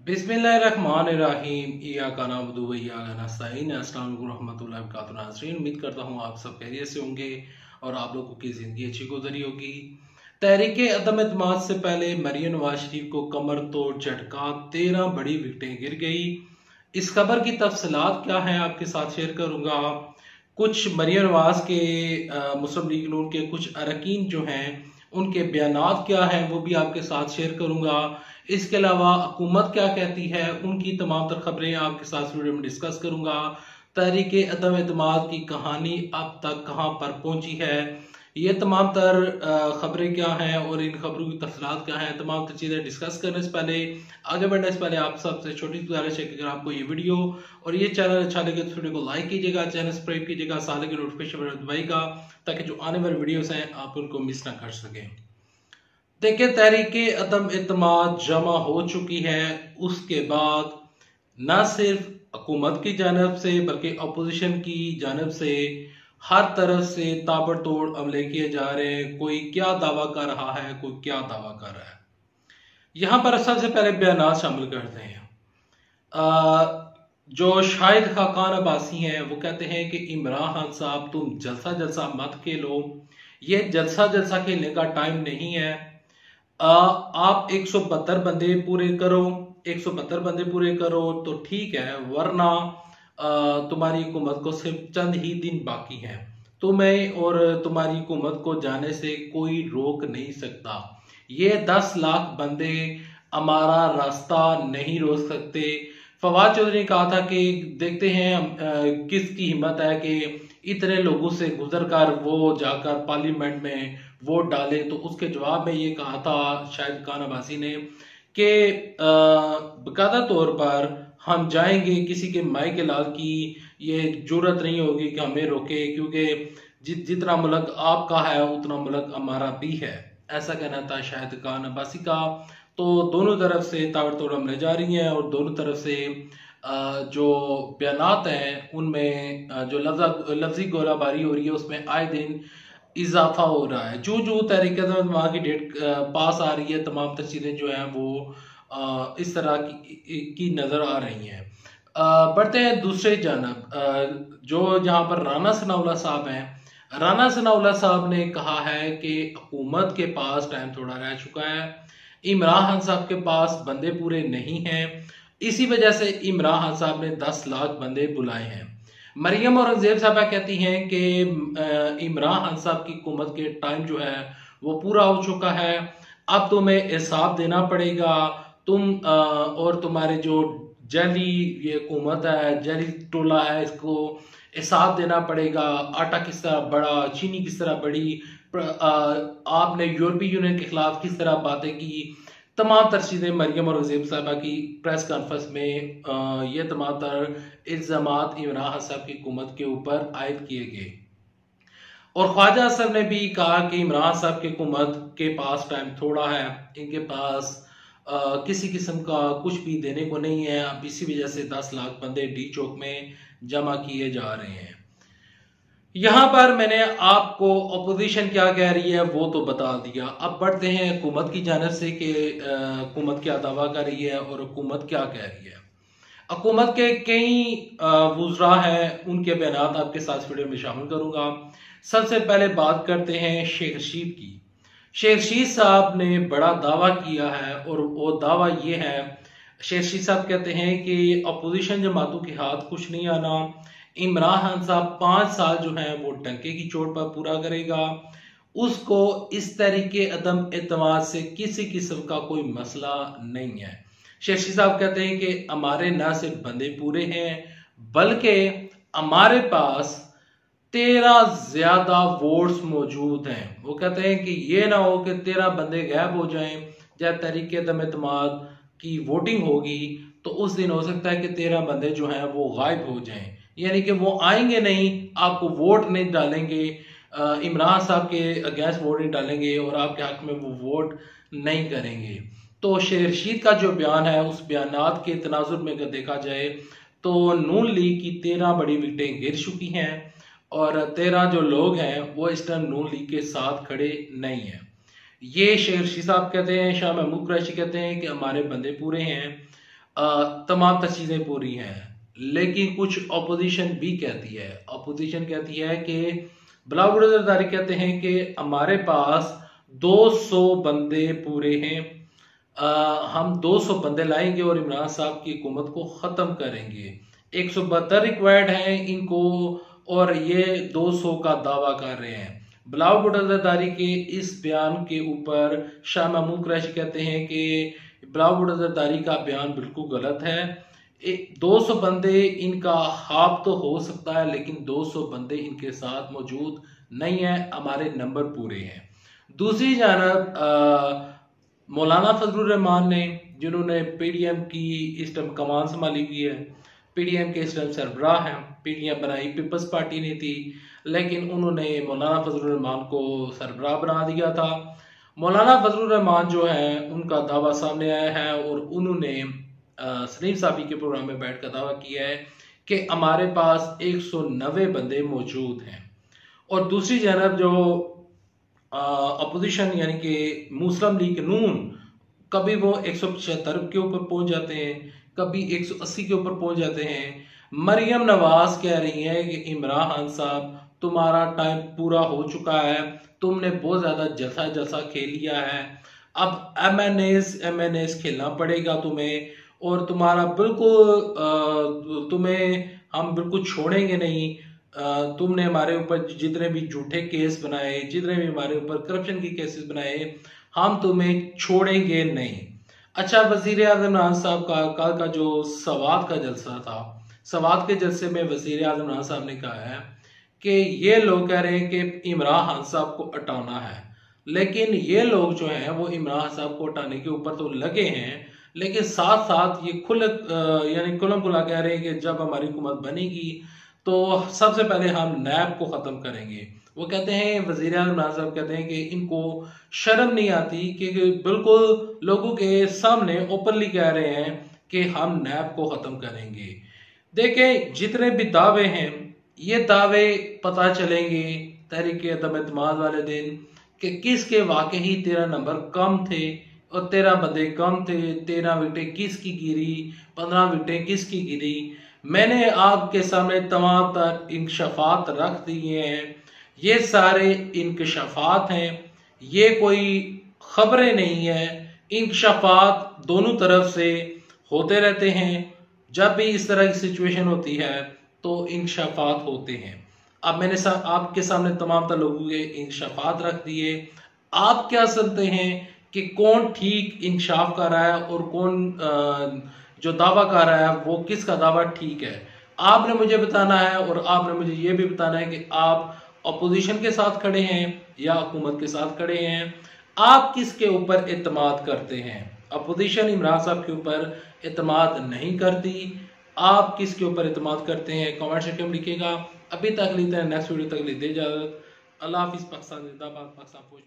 बिस्मिल्लाहिर्रहमानिर्रहीम। इय्याका नअबुदु व इय्याका नस्तईन। अस्सलाम वालेकुम रहमतुल्लाहि व बरकातुहू। नाज़रीन, उम्मीद करता हूँ आप सब खैरियत से होंगे और आप लोगों की ज़िंदगी अच्छी गुजरी होगी। तहरीक अदम एतमाद से पहले मरियम नवाज शरीफ को कमर तोड़ झटका, 13 बड़ी विकेटें गिर गई। इस खबर की तफसीलात क्या है आपके साथ शेयर करूंगा। कुछ मरियम नवाज के मुस्लिम लीग नून के कुछ अरकान जो हैं उनके बयानात क्या हैं वो भी आपके साथ शेयर करूंगा। इसके अलावा हुकूमत क्या कहती है उनकी तमाम तर खबरें आपके साथ वीडियो में डिस्कस करूंगा। तहरीक अदम एतमाद की कहानी अब तक कहां पर पहुंची है, ये तमाम तर खबरें क्या हैं और इन खबरों की तफसीलात क्या हैं, तमाम तर चीज़ें डिस्कस करने से पहले, आगे बढ़ने से पहले आप सबसे छोटी सी गुजारिश है कि अगर आपको ये वीडियो और ये चैनल अच्छा लगे तो वीडियो को लाइक कीजिएगा, चैनल सब्सक्राइब कीजिएगा, साल के नोटिफिकेशन बटन दबाइएगा ताकि जो आने वाले वीडियोस हैं आप उनको मिस ना कर सकें। देखिए, तहरीक अदम एतमाद जमा हो चुकी है। उसके बाद न सिर्फ हुकूमत की जानब से बल्कि अपोजिशन की जानब से हर तरफ से ताबड़तोड़ हमले किए जा रहे हैं। कोई क्या दावा कर रहा है, कोई क्या दावा कर रहा है। यहां पर सबसे पहले बयान शामिल करते हैं। जो शाहिद खाकान अब्बासी हैं वो कहते हैं कि इमरान खान साहब तुम जलसा जलसा मत खेलो, ये जलसा जलसा खेलने का टाइम नहीं है। आप 172 बंदे पूरे करो, 172 बंदे पूरे करो तो ठीक है, वरना तुम्हारी हुकूमत को सिर्फ चंद ही दिन बाकी हैं। तुम्हें और तुम्हारी हुकूमत को जाने से कोई रोक नहीं सकता। ये 10 लाख बंदे हमारा रास्ता नहीं रोक सकते। फवाद चौधरी ने कहा था कि देखते हैं किसकी हिम्मत है कि इतने लोगों से गुजर कर वो जाकर पार्लियामेंट में वोट डाले। तो उसके जवाब में ये कहा था शाहिद खान अब्बासी ने कि बकायदा तौर पर हम जाएंगे, किसी के माई के लाल की ये जरूरत नहीं होगी कि हमें रोके, क्योंकि जितना मुल्क आपका है उतना मुल्क हमारा भी है। ऐसा कहना था शाहिद खान अब्बासी का। तो दोनों तरफ से ताबड़तोड़ हमले जारी हैं और दोनों तरफ से जो बयानात हैं उनमें जो लफ्जी गोलाबारी हो रही है उसमें आए दिन इजाफा हो रहा है। जो जो तहरीक वहाँ की डेट पास आ रही है, तमाम चीज़ें जो हैं वो इस तरह की नज़र आ रही हैं। बढ़ते हैं दूसरे जानब, जो जहाँ पर राना सनाउल्लाह साहब हैं। राना सनाउल्लाह साहब ने कहा है कि हुकूमत के पास टाइम थोड़ा रह चुका है, इमरान खान साहब के पास बंदे पूरे नहीं हैं, इसी वजह से इमरान खान साहब ने 10 लाख बंदे बुलाए हैं। मरियम औरंगजेब साहबा कहती हैं कि इमरान खान साहब की हुकूमत के टाइम जो है वो पूरा हो चुका है, अब तुम्हें हिसाब देना पड़ेगा। तुम और तुम्हारे जो जैली ये हुकूमत है, जैली टोला है, इसको हिसाब देना पड़ेगा। आटा किस तरह बढ़ा, चीनी किस तरह बढ़ी, आपने यूरोपीय यूनियन के खिलाफ किस तरह बातें की। तमाम तर चीज़ें मरियम औरंगजेब साहबा की प्रेस कॉन्फ्रेंस में ये तमाम तर इल्ज़ामात इमरान खान साहब की हुकूमत के ऊपर आयद किए गए। और ख्वाजा साहब ने भी कहा कि इमरान साहब की हुकूमत के पास टाइम थोड़ा है, इनके पास किसी किस्म का कुछ भी देने को नहीं है। अब इसी वजह से 10 लाख बंदे डी चौक में जमा किए जा रहे हैं। यहां पर मैंने आपको अपोजिशन क्या कह रही है वो तो बता दिया। अब बढ़ते हैं हुकूमत की जानिब से कि हुकूमत क्या दावा कर रही है और हुकूमत क्या कह रही है। हुकूमत के कई वुज़रा हैं, उनके बयान आपके साथ वीडियो में शामिल करूंगा। सबसे पहले बात करते हैं शेख रशीद की। शेख रशीद साहब ने बड़ा दावा किया है और वो दावा ये है, शेख रशीद साहब कहते हैं कि अपोजिशन जमातों के हाथ कुछ नहीं आना। इमरान खान साहब 5 साल जो है वो डंके की चोट पर पूरा करेगा। उसको इस तरीके अदम एतमाद से किसी किस्म का कोई मसला नहीं है। शेख रशीद साहब कहते हैं कि हमारे ना सिर्फ बंदे पूरे हैं बल्कि हमारे पास 13 ज्यादा वोट्स मौजूद हैं। वो कहते हैं कि ये ना हो कि 13 बंदे गायब हो जाएं। जब तहरीक अदम एतमाद की वोटिंग होगी तो उस दिन हो सकता है कि 13 बंदे जो हैं वो गायब हो जाएं, यानी कि वो आएंगे नहीं, आपको वोट नहीं डालेंगे, इमरान साहब के अगेंस्ट वोट नहीं डालेंगे और आपके हक में वो वोट नहीं करेंगे। तो शेख रशीद का जो बयान है उस बयानात के तनाजुर में अगर देखा जाए तो नून लीग की 13 बड़ी विकेटें गिर चुकी हैं और 13 जो लोग हैं वो इस टाइम नून लीग के साथ खड़े नहीं हैं। ये शेख रशीद साहब कहते हैं, शाह महमूद कुरैशी कहते हैं कि हमारे बंदे पूरे हैं। तमाम तर चीजें पूरी हैं, लेकिन कुछ अपोजिशन भी कहती है, अपोजिशन कहती है कि बिलावल जरदारी कहते हैं कि हमारे पास 200 बंदे पूरे हैं, हम 200 बंदे लाएंगे और इमरान साहब की हुकूमत को खत्म करेंगे। 172 रिक्वायर्ड हैं इनको और ये 200 का दावा कर रहे हैं। बिलावल भुट्टो जरदारी के इस बयान के ऊपर शाह महमूद कुरैशी कहते हैं कि बिलावल भुट्टो जरदारी का बयान बिल्कुल गलत है। 200 बंदे इनका हाफ तो हो सकता है, लेकिन 200 बंदे इनके साथ मौजूद नहीं है, हमारे नंबर पूरे हैं। दूसरी जानब मौलाना फजलुर रहमान ने, जिन्होंने पीडीएम की इस टाइम कमान संभाली हुई है, पीडीएम के इस टाइम सरबराह हैं, पीडीएम बनाई पीपल्स पार्टी ने थी, लेकिन उन्होंने मौलाना फजलुर रहमान को सरबराह बना दिया था। मौलाना फजलुर रहमान जो है उनका दावा सामने आया है और उन्होंने सलीम साबी के प्रोग्राम में बैठकर दावा किया है कि हमारे पास 190 बंदे मौजूद हैं। और दूसरी जानब जो अपोजिशन यानी कि मुस्लिम लीग नून, कभी वो 175 के ऊपर पहुंच जाते हैं, कभी 180 के ऊपर पहुंच जाते हैं। मरियम नवाज कह रही है कि इमरान खान साहब तुम्हारा टाइम पूरा हो चुका है, तुमने बहुत ज्यादा जलसा खेल लिया है, अब एमएनएस खेलना पड़ेगा तुम्हें, और तुम्हारा बिल्कुल तुम्हें हम बिल्कुल छोड़ेंगे नहीं। तुमने हमारे ऊपर जितने भी झूठे केस बनाए, जितने भी हमारे ऊपर करप्शन के केसेस बनाए, हम तुम्हें छोड़ेंगे नहीं। अच्छा, वजीर आजम इमरान साहब का कल का जो सवात का जलसा था, सवात के जलसे में वजीर आजम इमरान साहब ने कहा है कि ये लोग कह रहे हैं कि इमरान खान साहब को हटाना है, लेकिन ये लोग जो हैं वो इमरान साहब को हटाने के ऊपर तो लगे हैं, लेकिन साथ साथ ये यानी खुलम खुला कह रहे हैं कि जब हमारी हुकूमत बनेगी तो सबसे पहले हम नैब को खत्म करेंगे। वो कहते हैं, वजीर आज़म इमरान साहब कहते हैं कि इनको शर्म नहीं आती कि बिल्कुल लोगों के सामने ओपनली कह रहे हैं कि हम नैब को खत्म करेंगे। देखें, जितने भी दावे हैं ये दावे पता चलेंगे तहरीक अदम एतमाद वाले दिन कि किसके वाकई 13 नंबर कम थे और 13 बंदे कम थे, 13 विकेटें किसकी गिरी, 15 विकेटें किसकी गिरी। मैंने आपके सामने तमाम तर इंकशाफात रख दिए हैं, ये सारे इंकशाफात हैं, ये कोई खबरें नहीं है। इंकशाफात दोनों तरफ से होते रहते हैं, जब भी इस तरह की सिचुएशन होती है तो इंकशाफात होते हैं। अब मैंने आपके सामने तमाम तर लोगों के इंकशाफात रख दिए। आप क्या समझते हैं कि कौन ठीक इंकशाफ कर रहा है और कौन जो दावा कर रहा है वो किसका दावा ठीक है? आपने मुझे बताना है और आपने मुझे ये भी बताना है कि आप अपोजिशन के साथ खड़े हैं या हुकूमत के साथ खड़े हैं। आप किसके ऊपर एतमाद करते हैं? अपोजिशन इमरान साहब के ऊपर एतमाद नहीं करती, आप किसके ऊपर एतमाद करते हैं? कमेंट सेक्शन में लिखिएगा। अभी तक लेते हैं, नेक्स्ट वीडियो तक लेते इजाजत। अल्लाह हाफिज। पाकिस्तान जिंदाबाद, पाकिस्तान फौज।